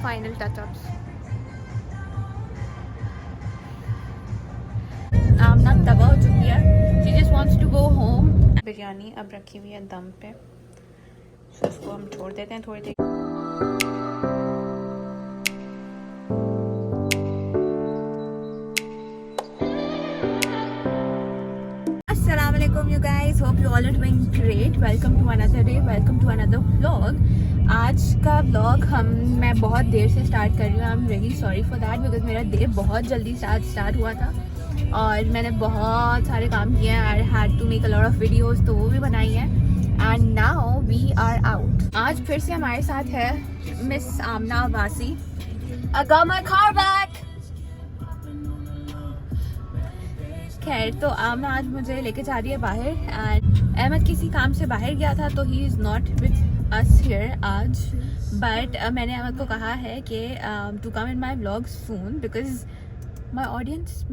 Final touch-ups. आमना तबाह हो चुकी है, she just wants to go home. Biryani अब रखी हुई है दम पे, तो उसको हम छोड़ देते हैं थोड़ी देर। Assalamualaikum you guys, hope you all are doing great. Welcome to another day, welcome to another vlog. आज का vlog मैं बहुत देर से स्टार्ट कर रही हूँ. I'm really sorry for that because मेरा डे बहुत जल्दी स्टार्ट हुआ था और मैंने बहुत सारे काम किए हैं. I had to make a lot of videos, तो वो भी बनाई हैं. And now we are out. आज फिर से हमारे साथ है मिस आमना वासी. I got my car back. खैर, तो आमना आज मुझे लेके जा रही है बाहर एंड अहमद किसी काम से बाहर गया था तो he is not with us here आज. बट मैंने अहमद को कहा है कि to come in my vlog soon because my audience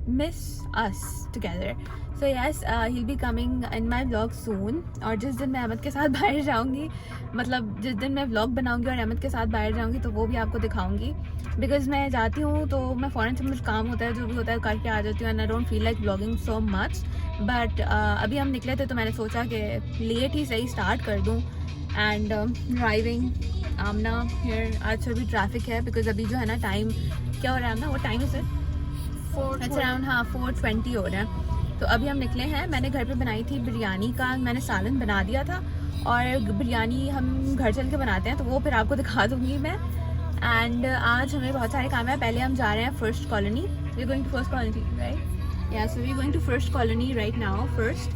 miss us together. So yes, he will be coming in my vlog soon. और जिस दिन मैं अहमद के साथ बाहर जाऊँगी, मतलब जिस दिन मैं व्लॉग बनाऊँगी और अहमद के साथ बाहर जाऊँगी, तो वो भी आपको दिखाऊँगी. बिकॉज मैं जाती हूँ तो मैं फ़ौरन से मुझे काम होता है, जो भी होता है करके आ जाती हूँ and I don't feel like vlogging so much. But अभी हम निकले थे तो मैंने सोचा कि लेट ही सही स्टार्ट कर दूँ. And driving Aamna here. आज भी ट्रैफिक है बिकॉज अभी जो है ना टाइम क्या हो रहा है आमना, वो टाइम से अराउंड 4:20 हो रहा है. तो अभी हम निकले हैं. मैंने घर पे बनाई थी बिरयानी का, मैंने सालन बना दिया था और बिरयानी हम घर चल के बनाते हैं तो वो फिर आपको दिखा दूँगी मैं. एंड आज हमें बहुत सारे काम है. पहले हम जा रहे हैं first colony. We going to first colony right? Ya, so we going to first colony right now first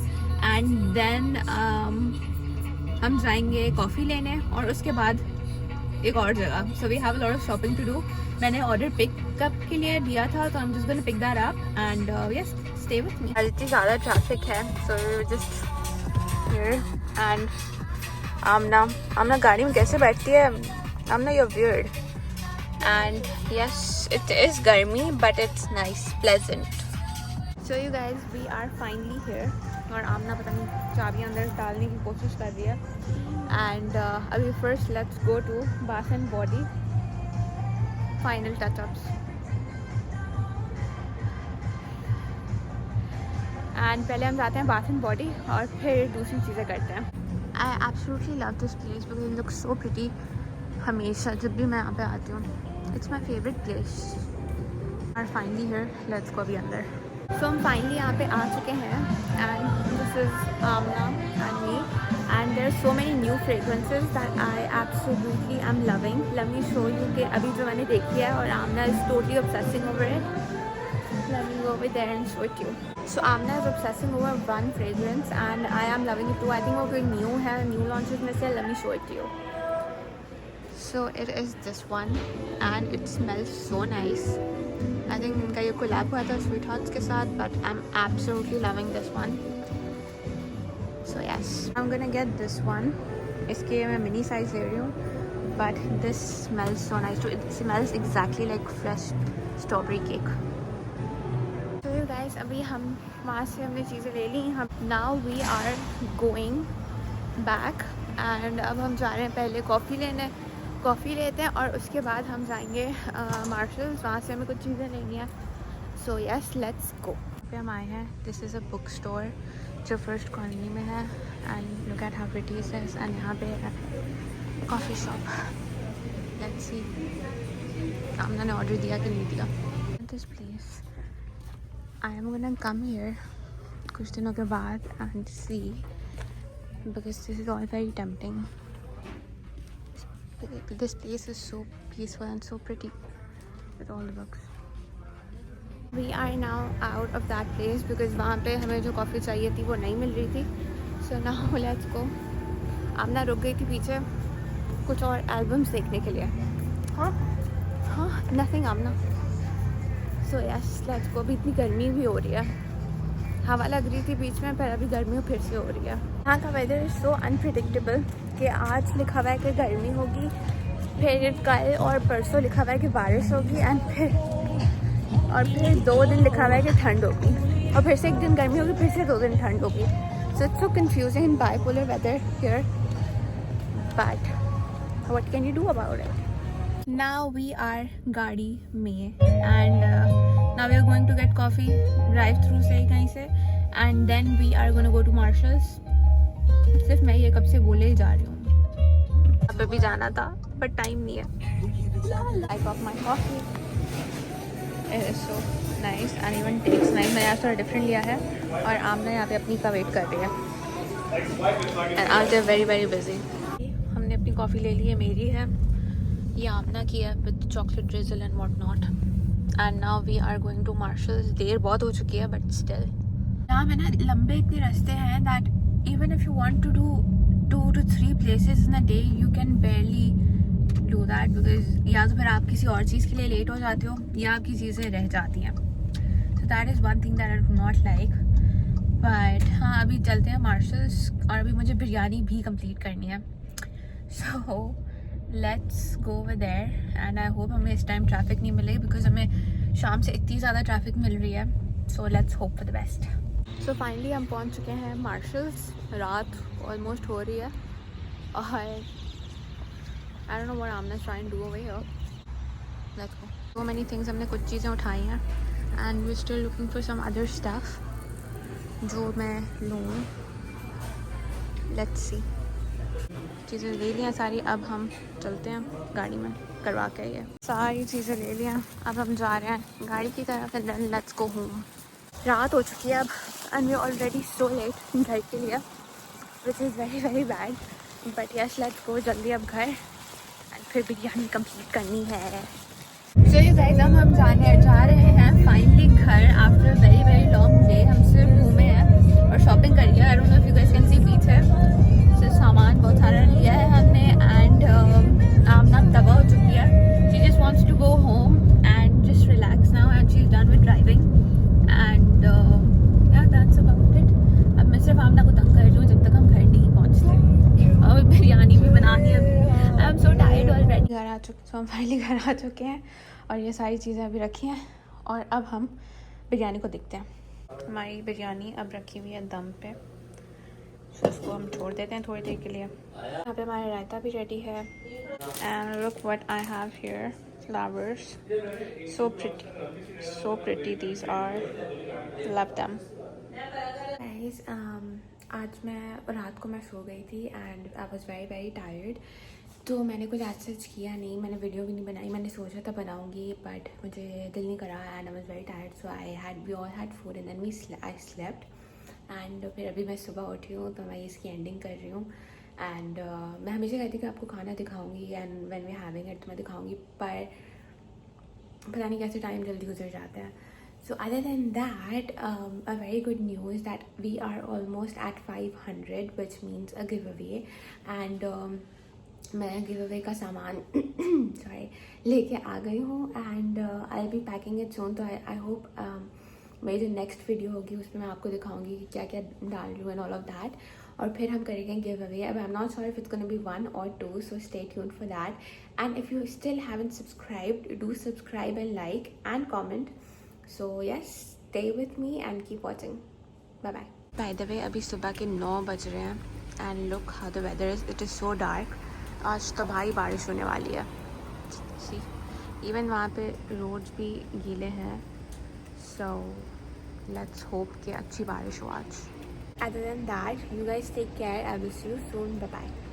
and then हम जाएंगे कॉफ़ी लेने और उसके बाद एक और जगह. So we have a lot of shopping to do. मैंने ऑर्डर पिकअप के लिए दिया था तो हम just going to pick that up and yes, stay with me. आज इतनी ज़्यादा ट्रैफिक है so we just here. And Amna गाड़ी में कैसे बैठती है Amna, you are weird. And yes, it is garmi but it's nice, pleasant. So you guys, we are finally here. और आमना पता नहीं चाबी अंदर डालने की कोशिश कर रही है. And अभी first let's go to Bath and Body. Final touch-ups. And पहले हम जाते हैं Bath and Body और फिर दूसरी चीज़ें करते हैं. I absolutely love this place because it looks so pretty. हमेशा जब भी मैं यहाँ पे आती हूँ, इट्स माई फेवरेट प्लेस. और फाइनली हियर, लेट्स गो अभी अंदर. सो हम फाइनली यहाँ पे आ चुके हैं and this is Amna and me and there are so many new fragrances that I absolutely I am loving. Let me show you कि अभी जो मैंने देखी है और Amna is totally obsessing over it. Let me go over there and show it you. So Amna is obsessing over one fragrance and I am loving it too. I think वो कोई new है, न्यू लॉन्चेस में से. Late me show it you. So it is this one and it smells so nice. I think इनका ये collab हुआ था Sweethearts के साथ, but I'm absolutely loving this one. So yes, I'm gonna get this one. इसके मैं mini size ले रही हूँ, but this smells so nice too. It smells exactly like fresh strawberry cake. So you guys, अभी हम वहाँ से हमने चीज़ें ले ली. हम now we are going back and अब हम जा रहे हैं पहले कॉफ़ी लेते हैं और उसके बाद हम जाएंगे मार्शल्स. वहाँ से हमें कुछ चीज़ें लेनी है. So yes, let's go. पे हम आए हैं. This is a book store जो फर्स्ट कॉलोनी में है and look at how pretty it is. And यहाँ पे है coffee shop. Let's see Aamna ने ऑर्डर दिया कि नहीं दिया. This place I am gonna come here कुछ दिनों के बाद and see because this is all very tempting. This place is so peaceful and so pretty with all the books. We are now out of that place because वहाँ पे हमें जो coffee चाहिए थी वो नहीं मिल रही थी. So now let's go. आमना रुक गई थी पीछे कुछ और एल्बम्स देखने के लिए. हाँ, nothing Amna. So yes, let's go. अभी इतनी गर्मी भी हो रही है, हवा लग रही थी बीच में पर अभी गर्मी फिर से हो रही है. यहाँ का वेदर इज़ सो अनप्रिडिक्टेबल कि आज लिखा हुआ है कि गर्मी होगी, फिर कल और परसों लिखा हुआ है कि बारिश होगी एंड फिर 2 दिन लिखा हुआ है कि ठंड होगी और फिर से 1 दिन गर्मी होगी, फिर से 2 दिन ठंड होगी. So it's so confusing in bipolar weather here, but what can you do about it. Now we are गाड़ी में and now we are going to get coffee drive through से कहीं से and then we are going to go to Marshalls. सिर्फ मैं ये कब से बोले ही जा रही हूँ, यहाँ पे भी जाना था but टाइम नहीं है. I got my coffee. It is so nice and even tastes nice. मैंने आज थोड़ा डिफरेंट लिया है और आमना यहाँ पे अपनी का वेट कर रही है and आज they are very very busy. हमने अपनी कॉफ़ी ले ली है, मेरी है, ये आमना की है with chocolate drizzle and what not. And now we are going to Marshalls. देर बहुत हो चुकी है बट स्टिल यहाँ में ना लंबे इतने रास्ते हैं that even if you want to do 2 to 3 places in a day you can barely do that because या तो फिर आप किसी और चीज़ के लिए लेट हो जाते हो या आपकी चीज़ें रह जाती हैं. so that is one thing that I do not like. but हाँ अभी चलते हैं मार्शल्स और अभी मुझे बिरयानी भी कंप्लीट करनी है. so let's go over there and I hope हमें इस टाइम ट्रैफिक नहीं मिलेगी बिकॉज हमें शाम से इतनी ज़्यादा ट्रैफिक मिल रही है. so let's hope for the best. so finally हम पहुंच चुके हैं मार्शल्स. रात ऑलमोस्ट हो रही है और I don't know what Amna's trying to do over here. Let's go. So many things हमने कुछ चीज़ें उठाई हैं and we're still looking for some other stuff जो मैं लूँ. Let's see. चीज़ें ले लिया सारी, अब हम चलते हैं गाड़ी में करवा के. ये सारी चीज़ें ले लिया, अब हम जा रहे हैं गाड़ी की तरफ and then let's go home. रात हो चुकी है अब and we already so late घर के लिए which is very very bad but yes let's go जल्दी अब घर एंड फिर बिरयानी कंप्लीट करनी है. सो यू गाइस अब हम जा रहे हैं फाइनली घर after very very long day. हम सिर्फ घूमे हैं और शॉपिंग करी है. I don't know if you guys can see पीछे सामान बहुत सारा लिया है हमने एंड आमना तबाह हो चुकी है. She just wants to go home and just relax now and she is done with driving and yeah that's about it. अब मैं सिर्फ आमना को तंग कर रही हूँ जब तक हम घर नहीं पहुँचते और बिरयानी भी बनानी है अभी. I am so tired already. घर आ चुके, सो हम फाइनली घर आ चुके हैं और ये सारी चीज़ें अभी रखी हैं और अब हम बिरयानी को देखते हैं. हमारी बिरयानी अब रखी हुई है दम पे, तो इसको हम छोड़ देते हैं थोड़ी देर के लिए. यहाँ पे हमारा रायता भी रेडी है and look what I have here, flowers, so pretty these are, love them. Guys आज मैं रात को मैं सो गई थी and I was very very tired. तो मैंने कुछ आज सच किया नहीं, मैंने वीडियो भी नहीं बनाई. मैंने सोचा था बनाऊंगी बट मुझे दिल नहीं करा and I was very tired. So we all had food and then I slept and फिर अभी मैं सुबह उठी हूँ तो मैं इसकी एंडिंग कर रही हूँ. एंड मैं हमेशा कहती हूँ कि आपको खाना दिखाऊंगी and when we having it तो मैं दिखाऊंगी, पर पता नहीं कैसे टाइम जल्दी गुजर जाता है. So other than that a very good news that we are almost at 500 which means a giveaway. And मैं गिव अवे का सामान सॉरी लेके आ गई हूँ and I will be packing it soon. तो आई होप मेरी जो नेक्स्ट वीडियो होगी उसमें मैं आपको दिखाऊंगी कि क्या क्या डाल रही हूँ एंड ऑल ऑफ दैट. और फिर हम करेंगे गिव अवे. अब I am not sure if it's gonna be 1 or 2, so stay tuned for that. And if you still haven't subscribed, do subscribe and like and comment. So yes, stay with me and keep watching. Bye bye. By the way अभी सुबह के 9 बज रहे हैं and look how the weather is. It is so dark. आज तो भाई बारिश होने वाली है. सी इवन वहाँ पे रोड्स भी गीले हैं. So let's hope कि अच्छी बारिश हो आज. Other than that, you guys take care. I will see you soon. Bye bye.